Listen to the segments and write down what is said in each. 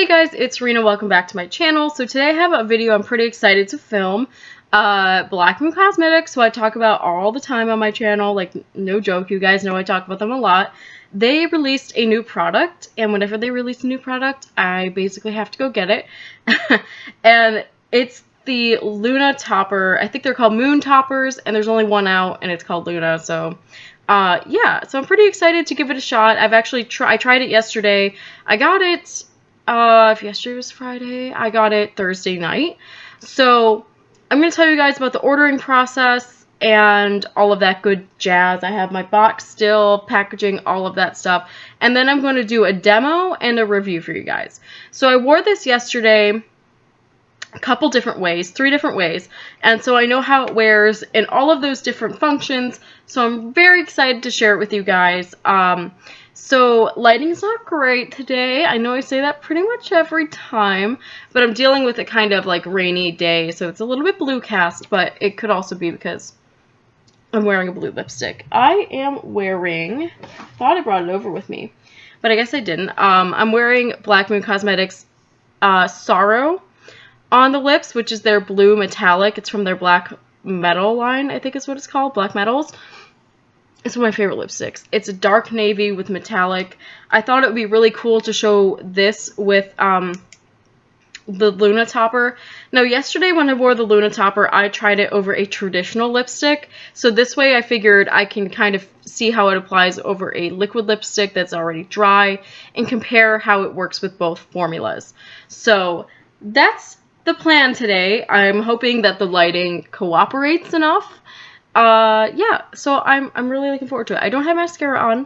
Hey guys, it's Rena. Welcome back to my channel. So today I have a video I'm pretty excited to film. Black Moon Cosmetics, who I talk about all the time on my channel. Like, no joke, you guys know I talk about them a lot. They released a new product, and whenever they release a new product, I basically have to go get it. And it's the Luna Topper. I think they're called Moon Toppers, and there's only one out, and it's called Luna, so... yeah, so I'm pretty excited to give it a shot. I've actually I tried it yesterday. I got it... if yesterday was Friday, I got it Thursday night. So I'm going to tell you guys about the ordering process and all of that good jazz. I have my box still, packaging, all of that stuff. And then I'm going to do a demo and a review for you guys. So I wore this yesterday a couple different ways, 3 different ways. And so I know how it wears in all of those different functions. So I'm very excited to share it with you guys. So lighting's not great today. I know I say that pretty much every time, but I'm dealing with a kind of like rainy day, so it's a little bit blue cast, but it could also be because I'm wearing a blue lipstick. I am wearing, thought I brought it over with me, but I guess I didn't. I'm wearing Black Moon Cosmetics Sorrow on the lips, which is their blue metallic. It's from their Black Metal line, I think is what it's called, Black Metals. It's one of my favorite lipsticks. It's a dark navy with metallic. I thought it would be really cool to show this with the Luna Topper. Now, yesterday when I wore the Luna Topper, I tried it over a traditional lipstick. So this way I figured I can kind of see how it applies over a liquid lipstick that's already dry and compare how it works with both formulas. So that's the plan today. I'm hoping that the lighting cooperates enough. Yeah, so I'm really looking forward to it. I don't have mascara on.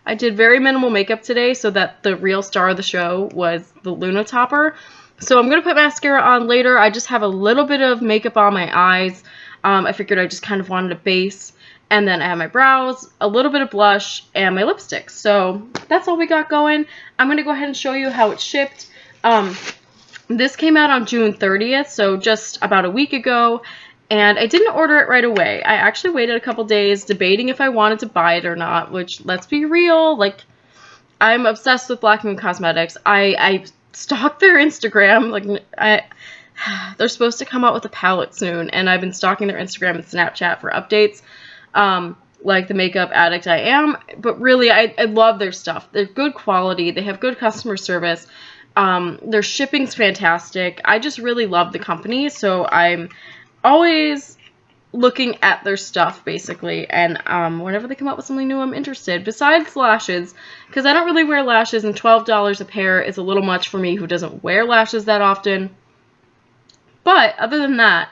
I did very minimal makeup today so that the real star of the show was the Luna Topper. So I'm going to put mascara on later. I just have a little bit of makeup on my eyes. I figured I just kind of wanted a base. And then I have my brows, a little bit of blush, and my lipstick. So that's all we got going. I'm going to go ahead and show you how it shipped. This came out on June 30th, so just about a week ago. And I didn't order it right away. I actually waited a couple days debating if I wanted to buy it or not, which, let's be real, like, I'm obsessed with Black Moon Cosmetics. I stalked their Instagram. Like, they're supposed to come out with a palette soon, and I've been stalking their Instagram and Snapchat for updates, like the makeup addict I am. But really, I love their stuff. They're good quality. They have good customer service. Their shipping's fantastic. I just really love the company, so I'm always looking at their stuff, basically, and whenever they come up with something new, I'm interested. Besides lashes, because I don't really wear lashes, and $12 a pair is a little much for me who doesn't wear lashes that often. But other than that,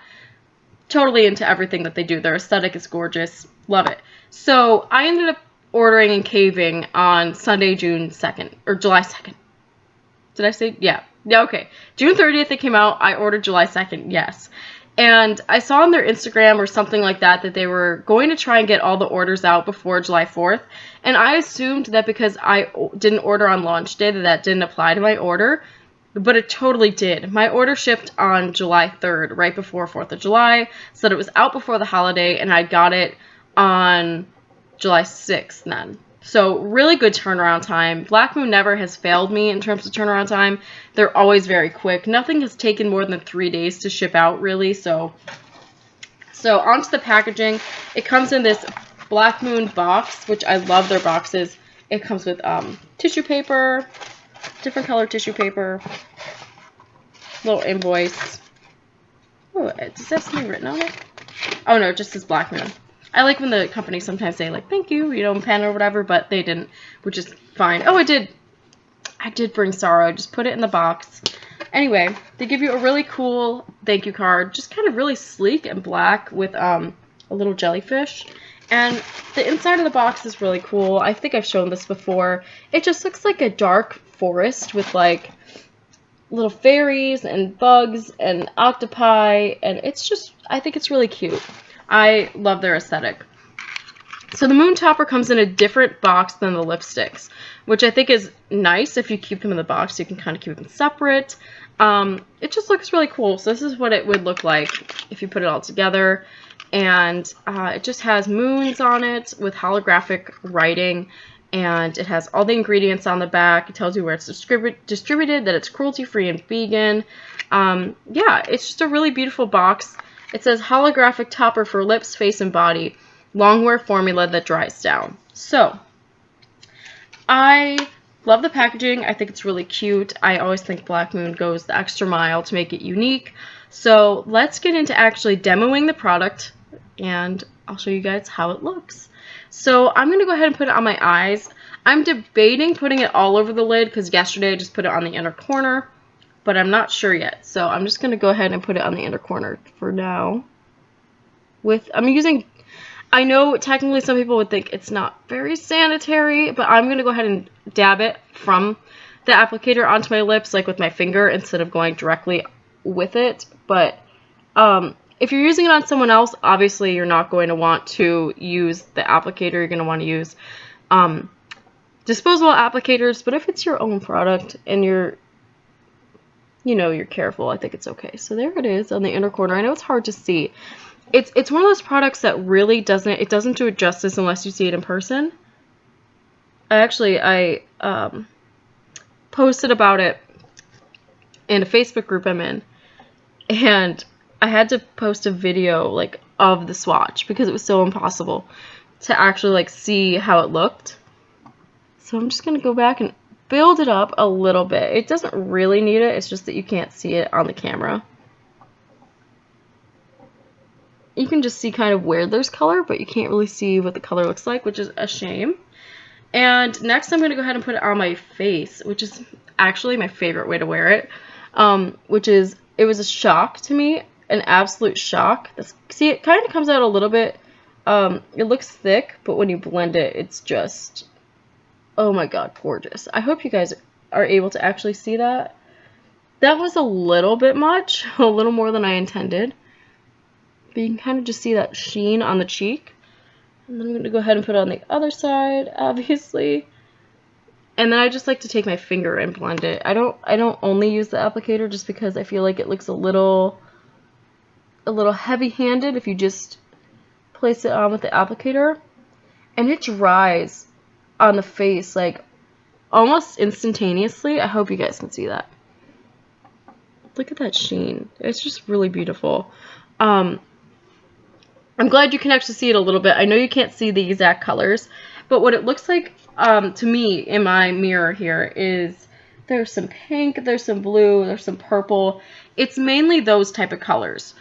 totally into everything that they do. Their aesthetic is gorgeous. Love it. So I ended up ordering and caving on Sunday, June 2nd, or July 2nd. Did I say? Yeah. Yeah, okay. June 30th it came out. I ordered July 2nd, yes. And I saw on their Instagram or something like that that they were going to try and get all the orders out before July 4th. And I assumed that because I didn't order on launch day that didn't apply to my order. But it totally did. My order shipped on July 3rd, right before 4th of July. So that it was out before the holiday, and I got it on July 6th then. So really good turnaround time. Black Moon never has failed me in terms of turnaround time. They're always very quick. Nothing has taken more than 3 days to ship out, really. So onto the packaging. It comes in this Black Moon box, which I love their boxes. It comes with tissue paper, different color tissue paper, little invoice. Oh, does that have something written on it? Oh no, it just says Black Moon. I like when the companies sometimes say, like, thank you, you know, pen or whatever, but they didn't, which is fine. Oh, I did bring Sorrow. I just put it in the box. Anyway, they give you a really cool thank you card, just kind of really sleek and black with a little jellyfish. And the inside of the box is really cool. I think I've shown this before. It just looks like a dark forest with, like, little fairies and bugs and octopi, and it's just, I think it's really cute. I love their aesthetic. So the Moon Topper comes in a different box than the lipsticks, which I think is nice. If you keep them in the box, you can kind of keep them separate. It just looks really cool. So this is what it would look like if you put it all together. And it just has moons on it with holographic writing. and it has all the ingredients on the back. It tells you where it's distributed, that it's cruelty-free and vegan. Yeah, it's just a really beautiful box. It says holographic topper for lips, face, and body. Longwear formula that dries down. So, I love the packaging. I think it's really cute. I always think Black Moon goes the extra mile to make it unique. So, let's get into actually demoing the product, and I'll show you guys how it looks. So, I'm going to go ahead and put it on my eyes. I'm debating putting it all over the lid because yesterday I just put it on the inner corner, but I'm not sure yet. So, I'm just going to go ahead and put it on the inner corner for now. I know technically some people would think it's not very sanitary, but I'm going to go ahead and dab it from the applicator onto my lips, like with my finger, instead of going directly with it. But if you're using it on someone else, obviously you're not going to want to use the applicator. You're going to want to use disposable applicators. But if it's your own product and you're careful, I think it's okay. So there it is on the inner corner. I know it's hard to see. It's one of those products that really doesn't do it justice unless you see it in person. I posted about it in a Facebook group I'm in, and I had to post a video like of the swatch because it was so impossible to actually like see how it looked. So I'm just gonna go back and build it up a little bit. It doesn't really need it, it's just that you can't see it on the camera. You can just see kind of where there's color, but you can't really see what the color looks like, which is a shame. And next I'm going to go ahead and put it on my face, which is actually my favorite way to wear it. It was a shock to me, an absolute shock. See, it kind of comes out a little bit, it looks thick, but when you blend it, it's just, oh my god, gorgeous. I hope you guys are able to actually see that. That was a little bit much, a little more than I intended. But you can kind of just see that sheen on the cheek. And then I'm going to go ahead and put it on the other side, obviously. And then I just like to take my finger and blend it. I don't only use the applicator just because I feel like it looks a little heavy-handed if you just place it on with the applicator. And it dries on the face like almost instantaneously. I hope you guys can see that. Look at that sheen. It's just really beautiful. I'm glad you can actually see it a little bit. I know you can't see the exact colors, but what it looks like to me in my mirror here is there's some pink, there's some blue, there's some purple. It's mainly those type of colors.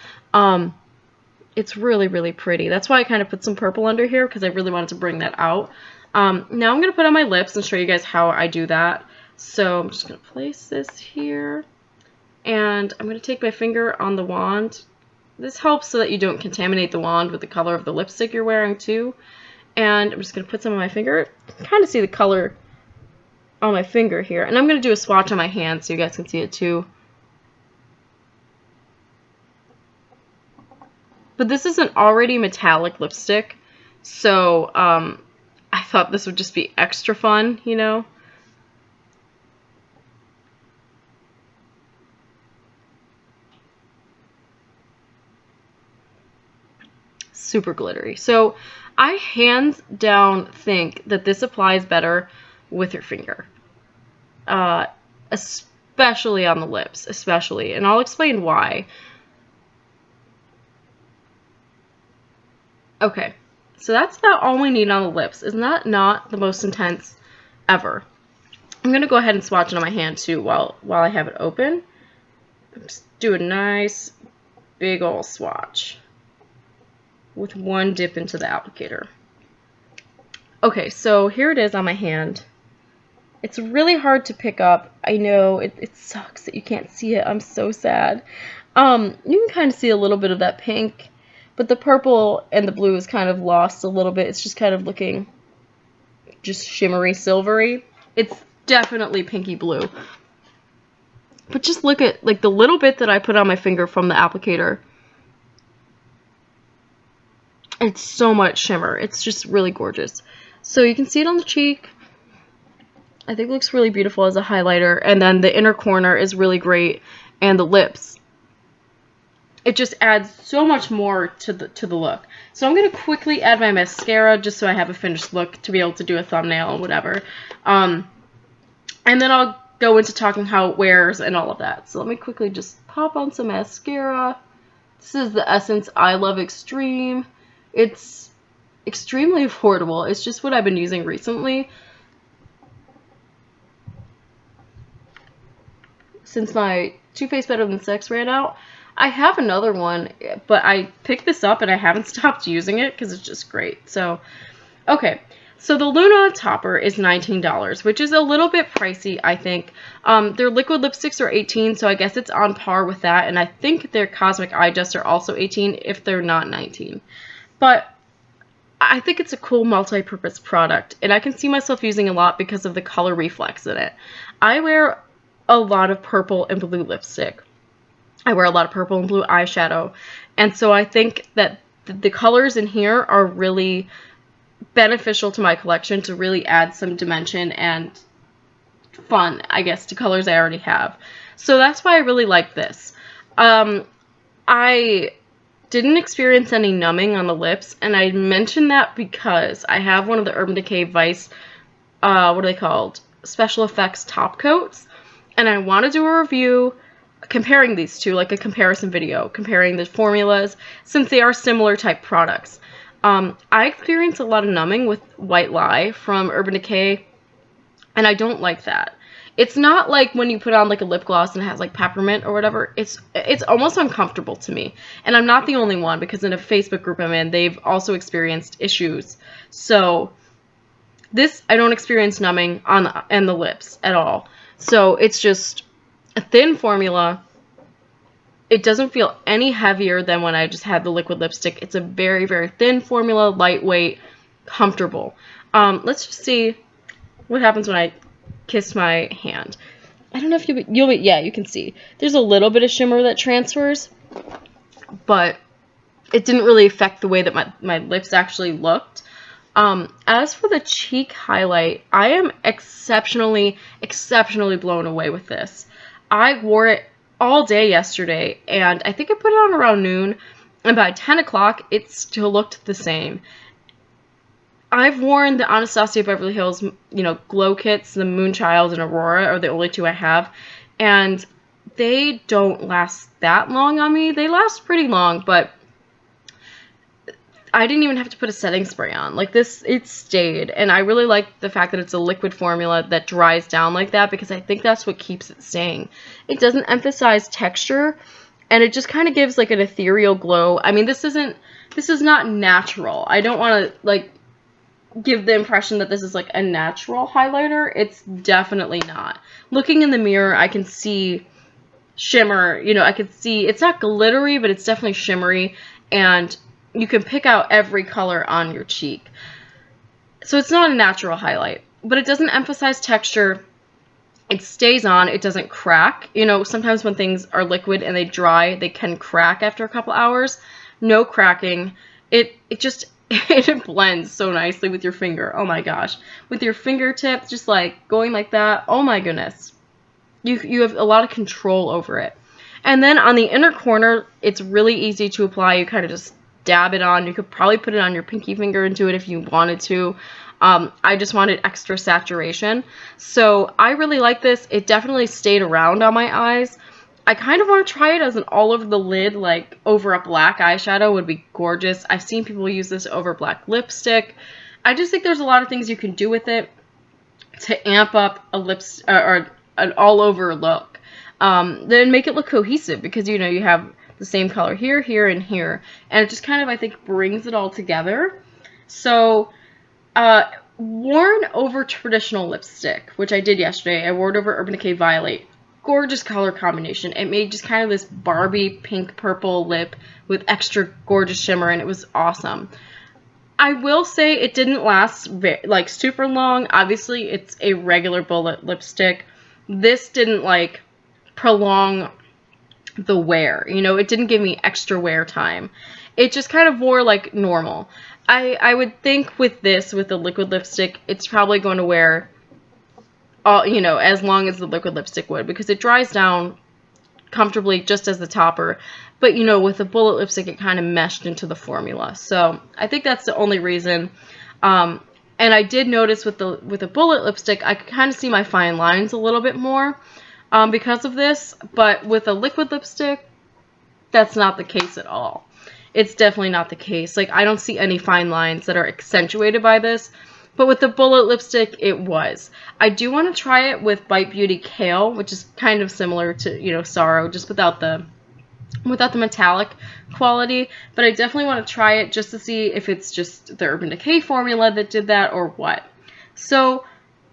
It's really, really pretty. That's why I kind of put some purple under here because I really wanted to bring that out. Now I'm going to put on my lips and show you guys how I do that. So I'm just going to place this here, and I'm going to take my finger on the wand. This helps so that you don't contaminate the wand with the color of the lipstick you're wearing too. And I'm just going to put some on my finger. You can kind of see the color on my finger here. And I'm going to do a swatch on my hand so you guys can see it too. But this is an already metallic lipstick, so I thought this would just be extra fun, you know. Super glittery. So I hands down think that this applies better with your finger, especially on the lips, especially, and I'll explain why. Okay, so that's about all we need on the lips. Isn't that not the most intense ever? I'm gonna go ahead and swatch it on my hand too while I have it open. Just do a nice big ol' swatch with one dip into the applicator. Okay, so here it is on my hand. It's really hard to pick up. I know it sucks that you can't see it. I'm so sad. You can kind of see a little bit of that pink, but the purple and the blue is kind of lost a little bit. It's just kind of looking just shimmery silvery. It's definitely pinky blue. But just look at like the little bit that I put on my finger from the applicator. It's so much shimmer. It's just really gorgeous. So you can see it on the cheek. I think it looks really beautiful as a highlighter. And then the inner corner is really great. And the lips. it just adds so much more to the look. So I'm going to quickly add my mascara just so I have a finished look to be able to do a thumbnail and whatever. And then I'll go into talking how it wears and all of that. So let me quickly just pop on some mascara. This is the Essence I Love Extreme. It's extremely affordable. It's just what I've been using recently. Since my Too Faced Better Than Sex ran out. I have another one, but I picked this up and I haven't stopped using it because it's just great. So, okay. So the Luna topper is $19, which is a little bit pricey, I think. Their liquid lipsticks are $18, so I guess it's on par with that. And I think their Cosmic Eye Dust are also $18 if they're not $19. But I think it's a cool multi-purpose product, and I can see myself using a lot because of the color reflex in it. I wear a lot of purple and blue lipstick. I wear a lot of purple and blue eyeshadow, and so I think that the colors in here are really beneficial to my collection to really add some dimension and fun, I guess, to colors I already have. So that's why I really like this. I didn't experience any numbing on the lips, and I mentioned that because I have one of the Urban Decay Vice, what are they called? Special Effects top coats, and I want to do a review comparing these two, like a comparison video, comparing the formulas, since they are similar type products. I experience a lot of numbing with White Lie from Urban Decay, and I don't like that. It's not like when you put on like a lip gloss and it has like peppermint or whatever. It's almost uncomfortable to me. And I'm not the only one, because in a Facebook group I'm in, they've also experienced issues. So this, I don't experience numbing on the lips at all. So it's just a thin formula. It doesn't feel any heavier than when I just had the liquid lipstick. It's a very, very thin formula, lightweight, comfortable. Let's just see what happens when I kiss my hand. I don't know if yeah, you can see. There's a little bit of shimmer that transfers, but it didn't really affect the way that my lips actually looked. As for the cheek highlight, I am exceptionally blown away with this. I wore it all day yesterday, and I think I put it on around noon, and by 10 o'clock, it still looked the same. I've worn the Anastasia Beverly Hills, glow kits, the Moonchild and Aurora are the only two I have, and they don't last that long on me. They last pretty long, but I didn't even have to put a setting spray on. Like this, it stayed, and I really like the fact that it's a liquid formula that dries down like that, because I think that's what keeps it staying. It doesn't emphasize texture, and it just kind of gives like an ethereal glow. I mean, this is not natural. I don't want to like give the impression that this is like a natural highlighter. It's definitely not. Looking in the mirror, I can see shimmer. I can see it's not glittery, but it's definitely shimmery, and you can pick out every color on your cheek. So it's not a natural highlight, but it doesn't emphasize texture. It stays on. It doesn't crack. Sometimes when things are liquid and they dry, they can crack after a couple hours. No cracking. It just it blends so nicely with your finger. Oh my gosh. With your fingertip, just like going like that. Oh my goodness. You have a lot of control over it. And then on the inner corner, it's really easy to apply. You kind of just dab it on. You could probably put it on your pinky finger into it if you wanted to. I just wanted extra saturation. So I really like this. It definitely stayed around on my eyes. I kind of want to try it as an all over the lid, like over a black eyeshadow would be gorgeous. I've seen people use this over black lipstick. I just think there's a lot of things you can do with it to amp up a or an all over look. Then make it look cohesive, because you have the same color here, here, and here. And it just kind of, I think, brings it all together. So, worn over traditional lipstick, which I did yesterday. I wore it over Urban Decay Violet. Gorgeous color combination. It made just kind of this Barbie pink purple lip with extra gorgeous shimmer, and it was awesome. I will say it didn't last like super long. Obviously, it's a regular bullet lipstick. This didn't like prolong the wear. It didn't give me extra wear time. It just kind of wore like normal. I would think with this, with the liquid lipstick, it's probably going to wear as long as the liquid lipstick would, because it dries down comfortably just as the topper. but you know, with the bullet lipstick, it kind of meshed into the formula. So I think that's the only reason. And I did notice with the bullet lipstick, I could kind of see my fine lines a little bit more because of this. But with a liquid lipstick, that's not the case at all. It's definitely not the case. Like, I don't see any fine lines that are accentuated by this. But with the bullet lipstick, it was. I do want to try it with Bite Beauty Kale, which is kind of similar to, you know, Sorrow, just without the metallic quality. But I definitely want to try it just to see if it's just the Urban Decay formula that did that or what. So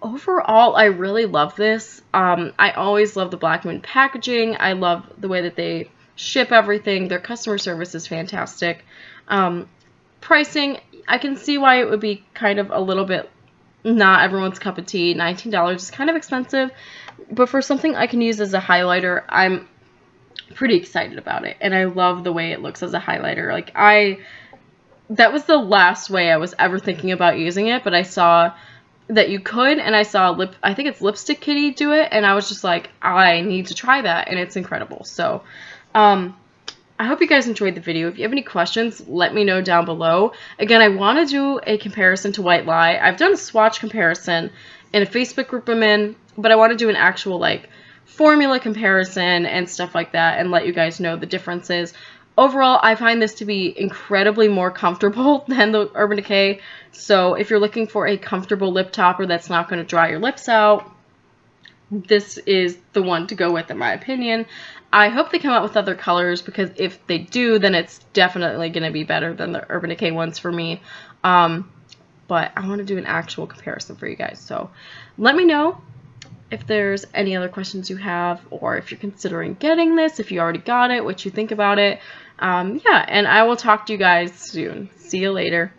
overall, I really love this. I always love the Black Moon packaging. I love the way that they ship everything. Their customer service is fantastic. Pricing, I can see why it would be kind of a little bit not everyone's cup of tea. $19 is kind of expensive, but for something I can use as a highlighter, I'm pretty excited about it. And I love the way it looks as a highlighter. Like, that was the last way I was ever thinking about using it, but I saw that you could, and I saw I think it's Lipstick Kitty do it, and I was just like, I need to try that, and it's incredible. So I hope you guys enjoyed the video. If you have any questions, let me know down below. Again, I want to do a comparison to White Lie. I've done a swatch comparison in a Facebook group I'm in, but I want to do an actual, like, formula comparison and stuff like that and let you guys know the differences. Overall, I find this to be incredibly more comfortable than the Urban Decay. So if you're looking for a comfortable lip topper that's not going to dry your lips out, this is the one to go with, in my opinion. I hope they come out with other colors, because if they do, then it's definitely going to be better than the Urban Decay ones for me. But I want to do an actual comparison for you guys. So let me know if there's any other questions you have, or if you're considering getting this, if you already got it, what you think about it. Yeah, and I will talk to you guys soon. See you later.